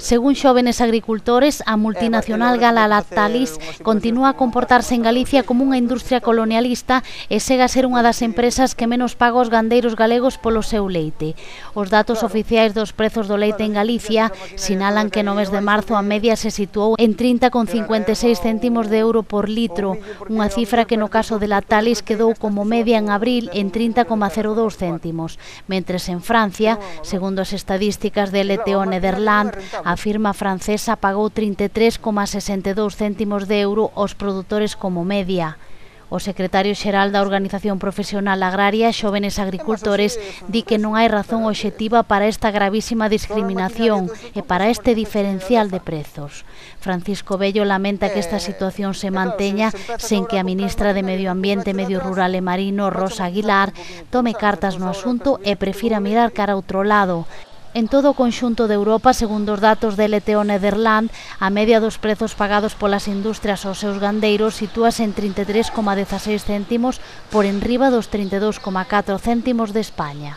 Según Xóvenes Agricultores, a multinacional gala Lactalis continúa a comportarse en Galicia como unha industria colonialista e segue a ser unha das empresas que menos paga aos gandeiros galegos polo seu leite. Os datos oficiais dos prezos do leite en Galicia sinalan que no mes de marzo a media se situou en 30,56 céntimos de euro por litro, unha cifra que no caso de Lactalis quedou como media en abril en 30,02 céntimos, mentres en Francia, segundo as estadísticas de LTO Nederland, a firma francesa pagou 33,62 céntimos de euro aos produtores como media. O secretario xeral da Organización Profesional Agraria, Xóvenes Agricultores, di que non hai razón obxectiva para esta gravísima discriminación e para este diferencial de prezos. Francisco Bello lamenta que esta situación se manteña sen que a ministra de Medio Ambiente, Medio Rural e Marino, Rosa Aguilar, tome cartas no asunto e prefira mirar cara a outro lado. En todo o conxunto de Europa, segundo os datos de LTO Nederland, a media dos prezos pagados polas industrias aos seus gandeiros sitúase en 33,16 céntimos por enriba dos 32,4 céntimos de España.